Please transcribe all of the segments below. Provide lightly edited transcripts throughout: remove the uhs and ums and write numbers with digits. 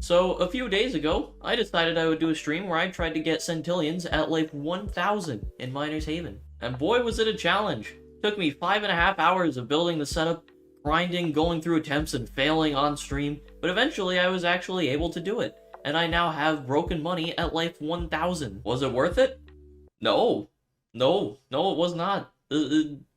So, a few days ago, I decided I would do a stream where I tried to get centillions at like 1000 in Miner's Haven. And boy was it a challenge. Took me 5.5 hours of building the setup, grinding, going through attempts and failing on stream, but eventually I was actually able to do it. And I now have broken money at life 1000. Was it worth it? No. No, it was not.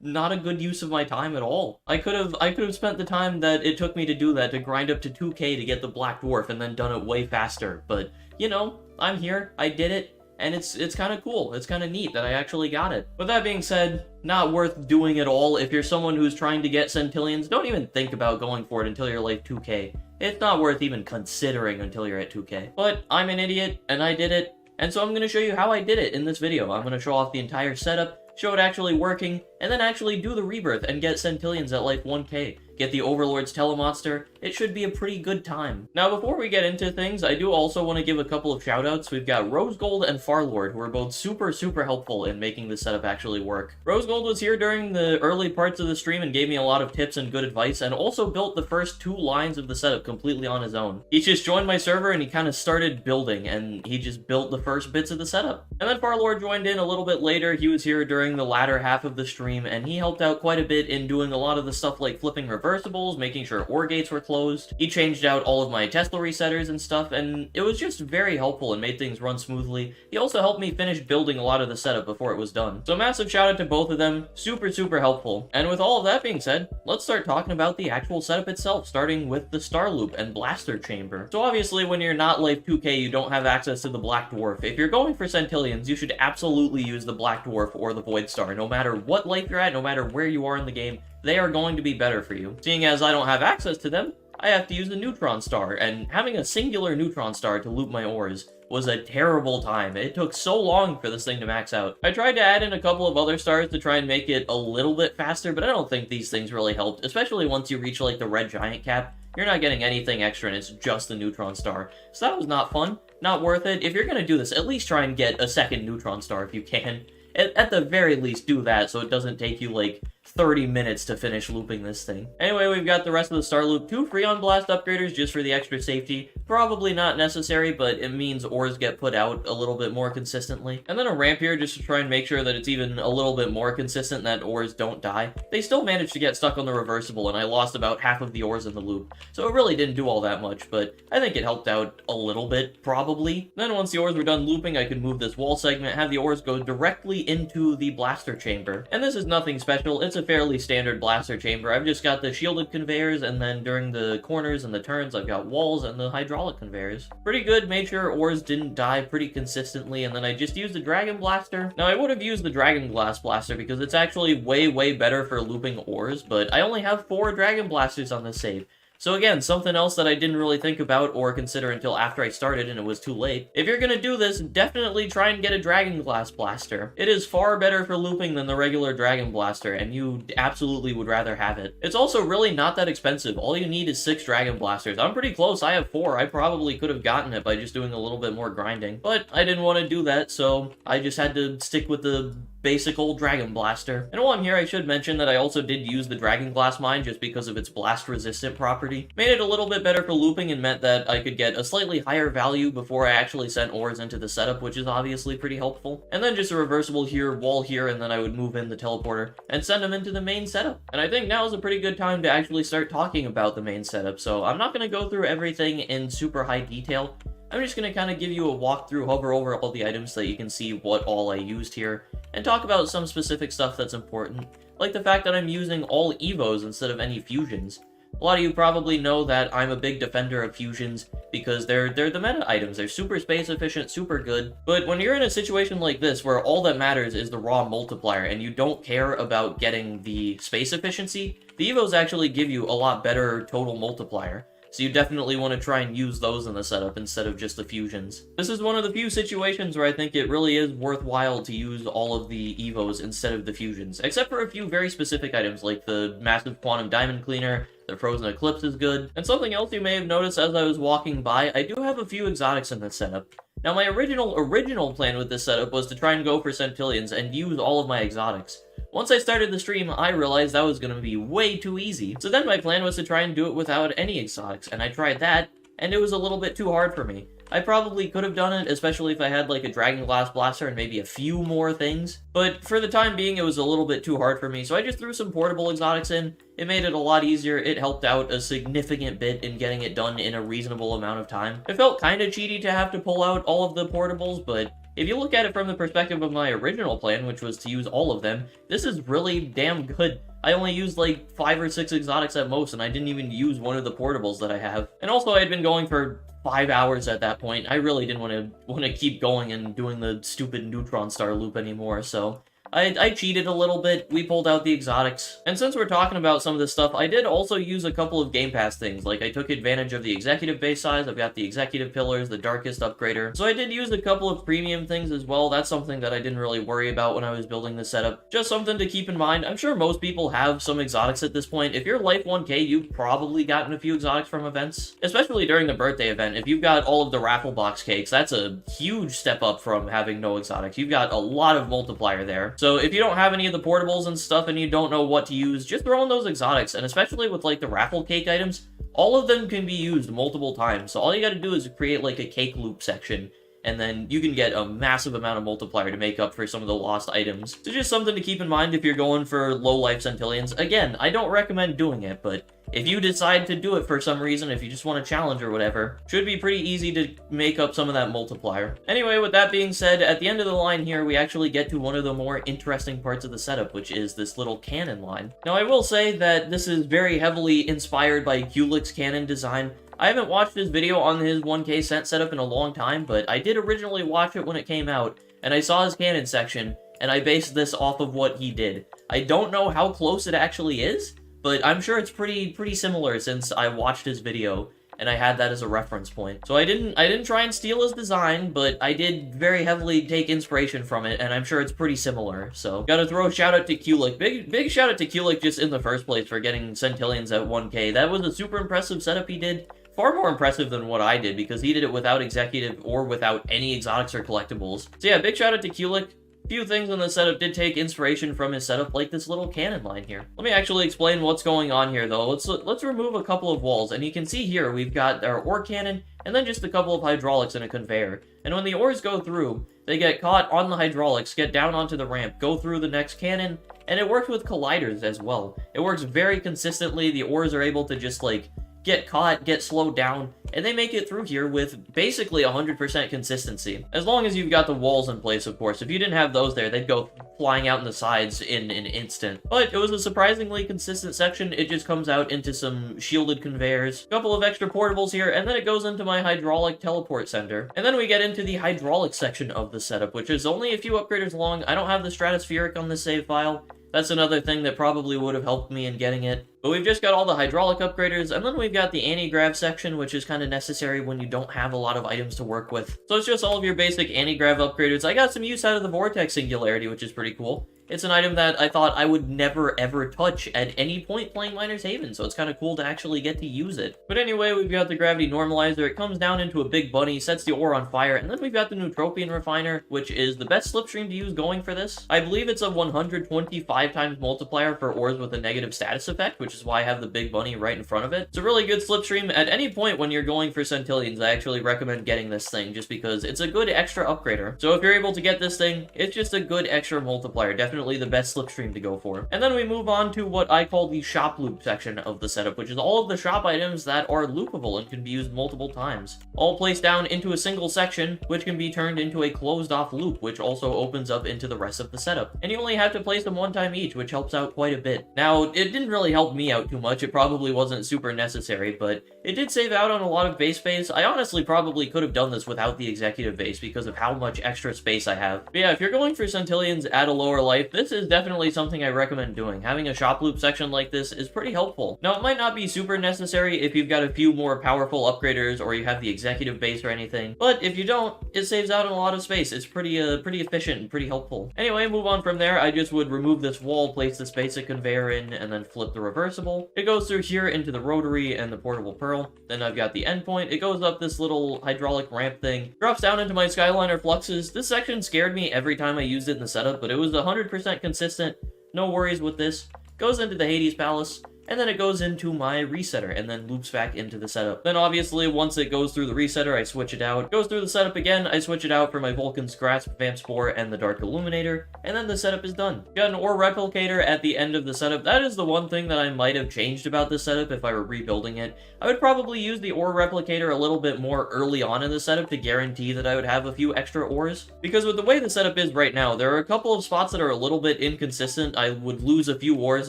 Not a good use of my time at all. I could have spent the time that it took me to do that to grind up to 2k to get the Black Dwarf and then done it way faster. But, you know, I'm here, I did it, and it's kind of cool. It's kind of neat that I actually got it. With that being said, not worth doing at all. If you're someone who's trying to get centillions, don't even think about going for it until you're like 2k. It's not worth even considering until you're at 2k. But I'm an idiot, and I did it, and so I'm going to show you how I did it in this video. I'm going to show off the entire setup, show it actually working, and then actually do the rebirth and get centillions at like 1k. Get the Overlord's Telemonster. It should be a pretty good time. Now, before we get into things, I do also want to give a couple of shoutouts. We've got Rose Gold and Farlord, who are both super helpful in making the setup actually work. Rose Gold was here during the early parts of the stream and gave me a lot of tips and good advice, and also built the first 2 lines of the setup completely on his own. He just joined my server and he kind of started building, and he just built the first bits of the setup. And then Farlord joined in a little bit later. He was here during the latter half of the stream, and he helped out quite a bit in doing a lot of the stuff like flipping reversibles, making sure ore gates were closed. He changed out all of my Tesla resetters and stuff, and it was just very helpful and made things run smoothly. He also helped me finish building a lot of the setup before it was done. So massive shout out to both of them. Super helpful. And with all of that being said, let's start talking about the actual setup itself, starting with the Star Loop and Blaster Chamber. So obviously when you're not life 2k, you don't have access to the Black Dwarf. If you're going for centillions, you should absolutely use the Black Dwarf or the Void Star. No matter what life you're at, no matter where you are in the game, they are going to be better for you. Seeing as I don't have access to them, I have to use the Neutron Star, and having a singular Neutron Star to loop my ores was a terrible time. It took so long for this thing to max out. I tried to add in a couple of other stars to try and make it a little bit faster, but I don't think these things really helped, especially once you reach like the red giant cap. You're not getting anything extra and it's just the Neutron Star. So that was not fun, not worth it. If you're gonna do this, at least try and get a second Neutron Star if you can. At the very least, do that so it doesn't take you like 30 minutes to finish looping this thing. Anyway, we've got the rest of the Star Loop. 2 Freon Blast upgraders just for the extra safety. Probably not necessary, but it means ores get put out a little bit more consistently. And then a ramp here just to try and make sure that it's even a little bit more consistent and that ores don't die. They still managed to get stuck on the reversible, and I lost about half of the ores in the loop. So it really didn't do all that much, but I think it helped out a little bit, probably. Then once the ores were done looping, I could move this wall segment, have the ores go directly into the Blaster Chamber. And this is nothing special. It's a fairly standard Blaster Chamber. I've just got the shielded conveyors, and then during the corners and the turns, I've got walls and the hydraulic conveyors. Pretty good. Made sure ores didn't die pretty consistently, and then I just used the Dragon Blaster. Now, I would have used the Dragonglass Blaster because it's actually way better for looping ores, but I only have 4 Dragon Blasters on this save. So again, something else that I didn't really think about or consider until after I started and it was too late. If you're gonna do this, definitely try and get a Dragonglass Blaster. It is far better for looping than the regular Dragon Blaster, and you absolutely would rather have it. It's also really not that expensive. All you need is 6 Dragon Blasters. I'm pretty close. I have 4. I probably could have gotten it by just doing a little bit more grinding. But I didn't want to do that, so I just had to stick with the basic old Dragon Blaster. And while I'm here, I should mention that I also did use the Dragonglass mine just because of its blast-resistant property. Made it a little bit better for looping and meant that I could get a slightly higher value before I actually sent ores into the setup, which is obviously pretty helpful. And then just a reversible here, wall here, and then I would move in the teleporter and send them into the main setup. And I think now is a pretty good time to actually start talking about the main setup, so I'm not going to go through everything in super high detail. I'm just going to kind of give you a walkthrough, hover over all the items so that you can see what all I used here, and talk about some specific stuff that's important, like the fact that I'm using all Evos instead of any fusions. A lot of you probably know that I'm a big defender of fusions because they're the meta items. They're super space efficient, super good. But when you're in a situation like this where all that matters is the raw multiplier and you don't care about getting the space efficiency, the Evos actually give you a lot better total multiplier. So you definitely want to try and use those in the setup instead of just the fusions. This is one of the few situations where I think it really is worthwhile to use all of the Evos instead of the fusions, except for a few very specific items like the massive quantum diamond cleaner. The Frozen Eclipse is good. And something else you may have noticed as I was walking by, I do have a few exotics in this setup. Now my original plan with this setup was to try and go for centillions and use all of my exotics. Once I started the stream, I realized that was going to be way too easy. So then my plan was to try and do it without any exotics, and I tried that, and it was a little bit too hard for me. I probably could have done it, especially if I had like a dragonglass blaster and maybe a few more things, but for the time being it was a little bit too hard for me, so I just threw some portable exotics in. It made it a lot easier. It helped out a significant bit in getting it done in a reasonable amount of time. It felt kind of cheaty to have to pull out all of the portables, but if you look at it from the perspective of my original plan, which was to use all of them, this is really damn good. I only used like 5 or 6 exotics at most, and I didn't even use one of the portables that I have. And also I had been going for 5 hours at that point. I really didn't want to keep going and doing the stupid neutron star loop anymore, so I cheated a little bit. We pulled out the exotics. And since we're talking about some of this stuff, I did also use a couple of Game Pass things. Like, I took advantage of the executive base size. I've got the executive pillars, the darkest upgrader. So I did use a couple of premium things as well. That's something that I didn't really worry about when I was building the setup. Just something to keep in mind. I'm sure most people have some exotics at this point. If you're Life 1K, you've probably gotten a few exotics from events. Especially during the birthday event. If you've got all of the raffle box cakes, that's a huge step up from having no exotics. You've got a lot of multiplier there. So if you don't have any of the portables and stuff and you don't know what to use, just throw in those exotics. And especially with like the raffle cake items, all of them can be used multiple times. So all you gotta do is create like a cake loop section, and then you can get a massive amount of multiplier to make up for some of the lost items. So just something to keep in mind if you're going for low life centillions. Again, I don't recommend doing it, but if you decide to do it for some reason, if you just want a challenge or whatever, should be pretty easy to make up some of that multiplier. Anyway, with that being said, at the end of the line here, we actually get to one of the more interesting parts of the setup, which is this little cannon line. Now, I will say that this is very heavily inspired by Kulik's cannon design. I haven't watched his video on his 1K cent setup in a long time, but I did originally watch it when it came out, and I saw his cannon section, and I based this off of what he did. I don't know how close it actually is, but I'm sure it's pretty similar since I watched his video and I had that as a reference point. So I didn't try and steal his design, but I did very heavily take inspiration from it, and I'm sure it's pretty similar. So gotta throw a shout out to Kulik. Big shout out to Kulik just in the first place for getting centillions at 1K. That was a super impressive setup he did. Far more impressive than what I did, because he did it without executive or without any exotics or collectibles. So yeah, big shout out to Kulik. Few things in the setup did take inspiration from his setup, like this little cannon line here. Let me actually explain what's going on here, though. Let's remove a couple of walls, and you can see here we've got our ore cannon, and then just a couple of hydraulics and a conveyor. And when the ores go through, they get caught on the hydraulics, get down onto the ramp, go through the next cannon, and it works with colliders as well. It works very consistently. The ores are able to just, like, get caught, get slowed down, and they make it through here with basically 100% consistency. As long as you've got the walls in place, of course. If you didn't have those there, they'd go flying out in the sides in an instant. But it was a surprisingly consistent section. It just comes out into some shielded conveyors, a couple of extra portables here, and then it goes into my hydraulic teleport center. And then we get into the hydraulic section of the setup, which is only a few upgraders long. I don't have the stratospheric on this save file. That's another thing that probably would have helped me in getting it. But we've just got all the hydraulic upgraders, and then we've got the anti-grav section, which is kind of necessary when you don't have a lot of items to work with. So it's just all of your basic anti-grav upgraders. I got some use out of the vortex singularity, which is pretty cool. It's an item that I thought I would never ever touch at any point playing Miner's Haven, so it's kind of cool to actually get to use it. But anyway, we've got the gravity normalizer. It comes down into a big bunny, sets the ore on fire, and then we've got the neutropian refiner, which is the best slipstream to use going for this. I believe it's a 125 times multiplier for ores with a negative status effect, which is why I have the big bunny right in front of it. It's a really good slipstream. At any point when you're going for centillions, I actually recommend getting this thing, just because it's a good extra upgrader. So if you're able to get this thing, it's just a good extra multiplier. Definitely the best slipstream to go for. And then we move on to what I call the shop loop section of the setup, which is all of the shop items that are loopable and can be used multiple times. All placed down into a single section, which can be turned into a closed off loop, which also opens up into the rest of the setup. And you only have to place them one time each, which helps out quite a bit. Now, it didn't really help me out too much. It probably wasn't super necessary, but it did save out on a lot of base space. I honestly probably could have done this without the executive base because of how much extra space I have. But yeah, if you're going for centillions at a lower life, this is definitely something I recommend doing. Having a shop loop section like this is pretty helpful. Now, it might not be super necessary if you've got a few more powerful upgraders or you have the executive base or anything, but if you don't, it saves out on a lot of space. It's pretty efficient and pretty helpful. Anyway, move on from there. I just would remove this wall, place this basic conveyor in, and then flip the reversible. It goes through here into the rotary and the portable pearl. Then I've got the endpoint. It goes up this little hydraulic ramp thing, drops down into my Skyliner fluxes. This section scared me every time I used it in the setup, but it was 100% consistent. No worries with this. Goes into the Hades Palace. and then it goes into my resetter, and then loops back into the setup. Then obviously, once it goes through the resetter, I switch it out. Goes through the setup again, I switch it out for my Vulcan's Grasp, Vamp Spore, and the Dark Illuminator, and then the setup is done. Got an ore replicator at the end of the setup. That is the one thing that I might have changed about this setup if I were rebuilding it. I would probably use the ore replicator a little bit more early on in the setup to guarantee that I would have a few extra ores. Because with the way the setup is right now, there are a couple of spots that are a little bit inconsistent. I would lose a few ores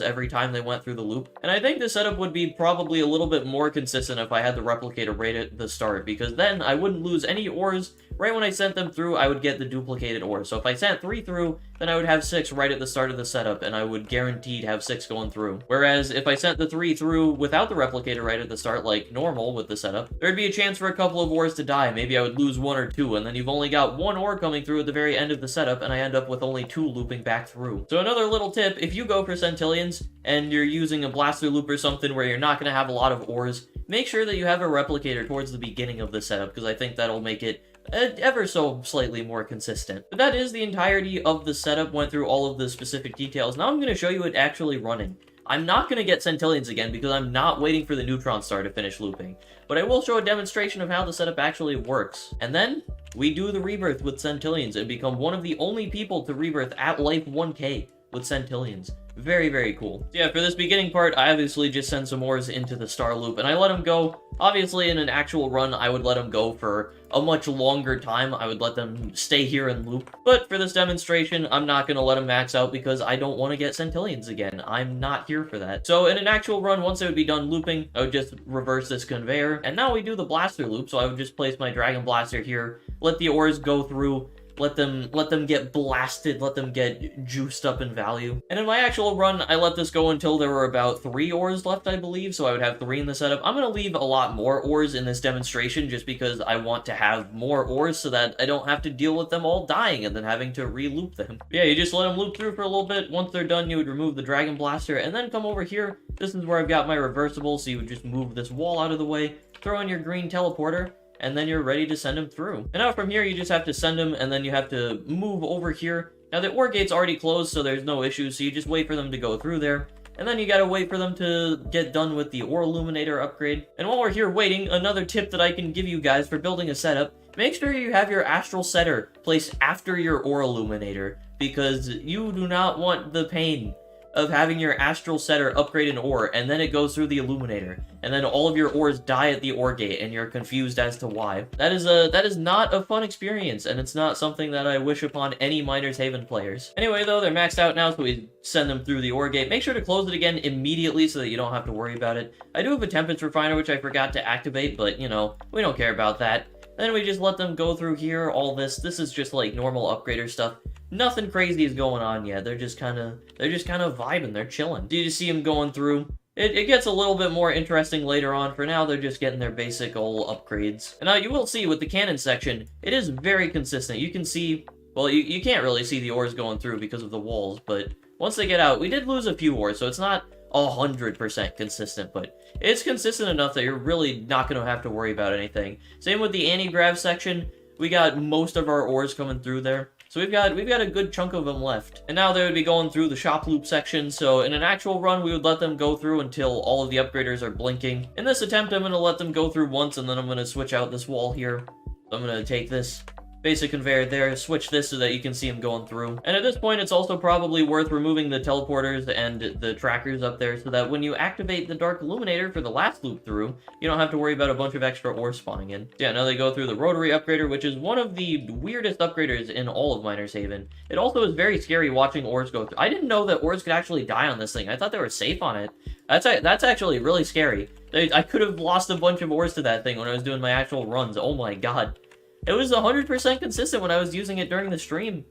every time they went through the loop. And I think the setup would be probably a little bit more consistent if I had the replicator right at the start, because then I wouldn't lose any ores. Right when I sent them through, I would get the duplicated ores. So if I sent 3 through, then I would have 6 right at the start of the setup, and I would guaranteed have 6 going through. Whereas if I sent the 3 through without the replicator right at the start, like normal with the setup, there'd be a chance for a couple of ores to die. Maybe I would lose 1 or 2, and then you've only got 1 ore coming through at the very end of the setup, and I end up with only 2 looping back through. So another little tip, if you go for Centillions, and you're using a blaster loop or something where you're not going to have a lot of ores, make sure that you have a replicator towards the beginning of the setup, because I think that'll make it ever so slightly more consistent. But that is the entirety of the setup, went through all of the specific details. Now I'm going to show you it actually running. I'm not going to get Centillions again because I'm not waiting for the neutron star to finish looping, but I will show a demonstration of how the setup actually works. And then we do the rebirth with Centillions and become one of the only people to rebirth at life 1k with Centillions. Very, very cool. So yeah, for this beginning part, I obviously just send some ores into the star loop, and I let them go. Obviously, in an actual run, I would let them go for a much longer time. I would let them stay here and loop. But for this demonstration, I'm not going to let them max out because I don't want to get Centillions again. I'm not here for that. So in an actual run, once I would be done looping, I would just reverse this conveyor. And now we do the blaster loop, so I would just place my Dragon Blaster here, let the ores go through, let them get blasted, let them get juiced up in value. And in my actual run, I let this go until there were about 3 ores left, I believe, so I would have 3 in the setup. I'm going to leave a lot more ores in this demonstration just because I want to have more ores so that I don't have to deal with them all dying and then having to re-loop them. But yeah, you just let them loop through for a little bit. Once they're done, you would remove the Dragon Blaster and then come over here. This is where I've got my reversible, so you would just move this wall out of the way, throw in your green teleporter, and then you're ready to send them through. And now from here, you just have to send them, and then you have to move over here. Now, the ore gate's already closed, so there's no issue, so you just wait for them to go through there. And then you gotta wait for them to get done with the ore illuminator upgrade. And while we're here waiting, another tip that I can give you guys for building a setup, make sure you have your astral setter placed after your ore illuminator, because you do not want the pain of having your astral setter upgrade an ore, and then it goes through the illuminator, and then all of your ores die at the ore gate, and you're confused as to why. That is not a fun experience, and it's not something that I wish upon any Miners Haven players. Anyway, though, they're maxed out now, so we send them through the ore gate. Make sure to close it again immediately so that you don't have to worry about it. I do have a tempest refiner, which I forgot to activate, but, you know, we don't care about that. Then we just let them go through here, all this. This is just, like, normal upgrader stuff. Nothing crazy is going on yet. They're just kind of vibing. They're chilling. Do you just see them going through? It gets a little bit more interesting later on. For now, they're just getting their basic old upgrades. And now you will see with the cannon section, it is very consistent. You can see, well, you can't really see the ores going through because of the walls, but once they get out, we did lose a few ores, so it's not 100% consistent, but it's consistent enough that you're really not going to have to worry about anything. Same with the anti-grav section. We got most of our ores coming through there. So we've got a good chunk of them left. And now they would be going through the shop loop section, so in an actual run, we would let them go through until all of the upgraders are blinking. In this attempt, I'm going to let them go through once, and then I'm going to switch out this wall here. So I'm going to take this basic conveyor there, switch this so that you can see them going through. And at this point, it's also probably worth removing the teleporters and the trackers up there so that when you activate the Dark Illuminator for the last loop through, you don't have to worry about a bunch of extra ore spawning in. Yeah, now they go through the rotary upgrader, which is one of the weirdest upgraders in all of Miners Haven. It also is very scary watching ores go through. I didn't know that ores could actually die on this thing. I thought they were safe on it. That's actually really scary. I could have lost a bunch of ores to that thing when I was doing my actual runs. Oh my god. It was 100% consistent when I was using it during the stream.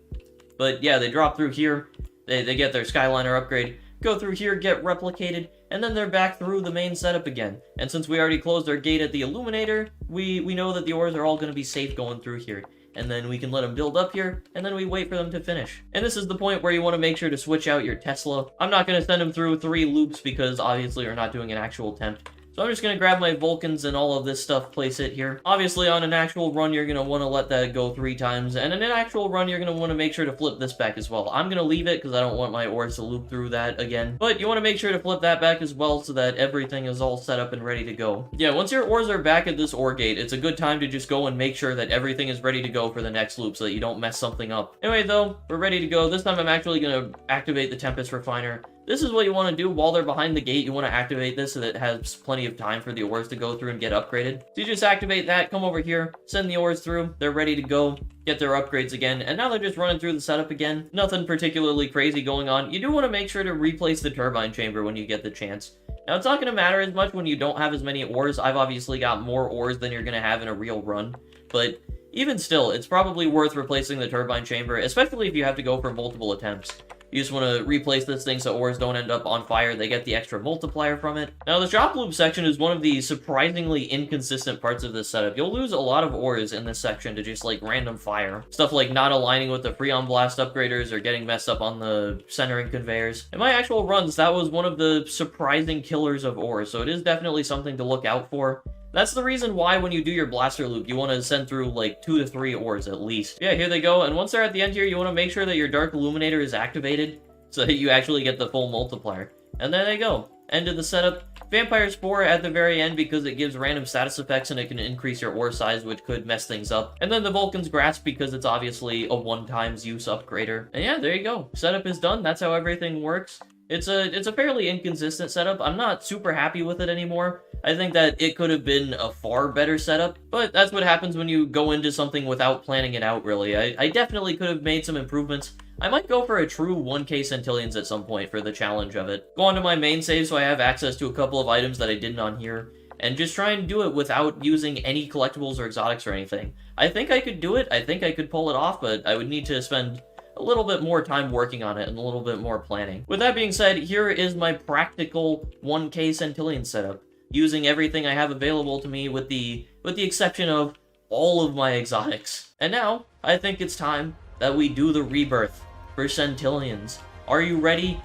But yeah, they drop through here, they get their Skyliner upgrade, go through here, get replicated, and then they're back through the main setup again. And since we already closed our gate at the Illuminator, we know that the ores are all going to be safe going through here. And then we can let them build up here, and then we wait for them to finish. And this is the point where you want to make sure to switch out your Tesla. I'm not going to send them through 3 loops because obviously we're not doing an actual temp. So I'm just going to grab my Vulcans and all of this stuff, place it here. Obviously, on an actual run, you're going to want to let that go 3 times. And in an actual run, you're going to want to make sure to flip this back as well. I'm going to leave it because I don't want my ores to loop through that again. But you want to make sure to flip that back as well so that everything is all set up and ready to go. Yeah, once your ores are back at this ore gate, it's a good time to just go and make sure that everything is ready to go for the next loop so that you don't mess something up. Anyway, though, we're ready to go. This time I'm actually going to activate the Tempest Refiner. This is what you want to do while they're behind the gate. You want to activate this so that it has plenty of time for the ores to go through and get upgraded. So you just activate that, come over here, send the ores through. They're ready to go, get their upgrades again, and now they're just running through the setup again. Nothing particularly crazy going on. You do want to make sure to replace the turbine chamber when you get the chance. Now, it's not going to matter as much when you don't have as many ores. I've obviously got more ores than you're going to have in a real run, but even still, it's probably worth replacing the turbine chamber, especially if you have to go for multiple attempts. You just want to replace this thing so ores don't end up on fire. They get the extra multiplier from it. Now, the shop loop section is one of the surprisingly inconsistent parts of this setup. You'll lose a lot of ores in this section to just, like, random fire. Stuff like not aligning with the Freon Blast upgraders or getting messed up on the centering conveyors. In my actual runs, that was one of the surprising killers of ores, so it is definitely something to look out for. That's the reason why when you do your blaster loop, you want to send through like 2 to 3 ores at least. Yeah, here they go. And once they're at the end here, you want to make sure that your Dark Illuminator is activated so that you actually get the full multiplier. And there they go. End of the setup. Vampire Spore at the very end because it gives random status effects and it can increase your ore size, which could mess things up. And then the Vulcan's Grasp because it's obviously a one-times use upgrader. And yeah, there you go. Setup is done. That's how everything works. It's a fairly inconsistent setup. I'm not super happy with it anymore. I think that it could have been a far better setup, but that's what happens when you go into something without planning it out, really. I definitely could have made some improvements. I might go for a true 1k Centillions at some point for the challenge of it. Go onto my main save so I have access to a couple of items that I didn't on here, and just try and do it without using any collectibles or exotics or anything. I think I could do it. I think I could pull it off, but I would need to spend a little bit more time working on it and a little bit more planning. With that being said, here is my practical 1k Centillion setup, using everything I have available to me with the exception of all of my exotics. And now, I think it's time that we do the rebirth for Centillions. Are you ready?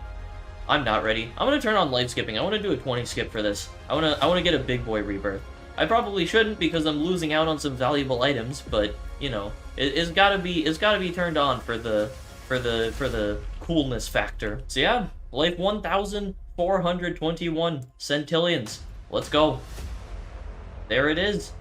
I'm not ready. I'm gonna turn on life skipping. I want to do a 20 skip for this. I want to get a big boy rebirth. I probably shouldn't because I'm losing out on some valuable items, but you know, it's gotta be turned on for the coolness factor. So yeah, life 1,421 Centillions. Let's go. There it is.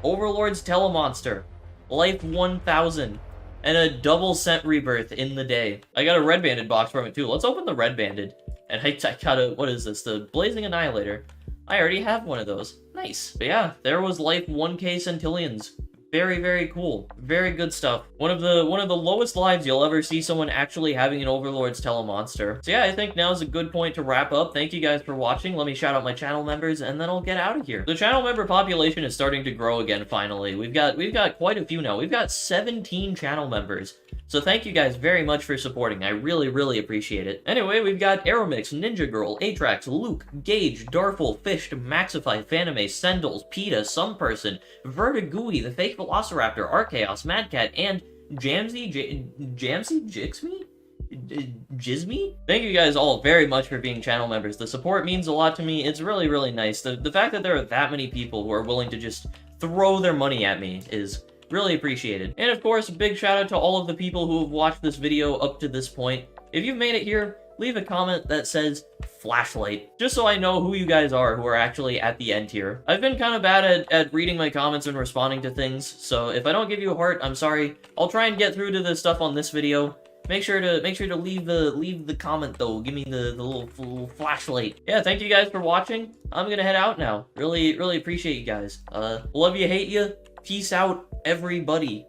Overlord's Telemonster. Life 1,000. And a double cent rebirth in the day. I got a red banded box from it too. Let's open the red banded. And I got a, what is this? The Blazing Annihilator. I already have one of those. Nice. But yeah, there was life 1k Centillions. Very, very cool. Very good stuff. One of the lowest lives you'll ever see someone actually having an Overlord's Telemonster. So yeah, I think now's a good point to wrap up. Thank you guys for watching. Let me shout out my channel members, and then I'll get out of here. The channel member population is starting to grow again, finally. We've got quite a few now. We've got 17 channel members. So thank you guys very much for supporting. I really, really appreciate it. Anyway, we've got Aeromix, Ninja Girl, Atrax, Luke, Gage, Darful, Fished, Maxify, Fanime, Sendles, PETA, Someperson, Vertigui, The Fake Velociraptor, Archaos, Madcat, and Jamsy Jixme? Jizme? Thank you guys all very much for being channel members. The support means a lot to me. It's really, really nice. The fact that there are that many people who are willing to just throw their money at me is really appreciated. And of course, a big shout out to all of the people who have watched this video up to this point. If you've made it here, leave a comment that says flashlight, just so I know who you guys are who are actually at the end here. I've been kind of bad at reading my comments and responding to things, so if I don't give you a heart, I'm sorry. I'll try and get through to the stuff on this video. Make sure to leave the comment though. Give me the little flashlight. Yeah, thank you guys for watching. I'm gonna head out now. Really, really appreciate you guys. Love you, hate you. Peace out, everybody.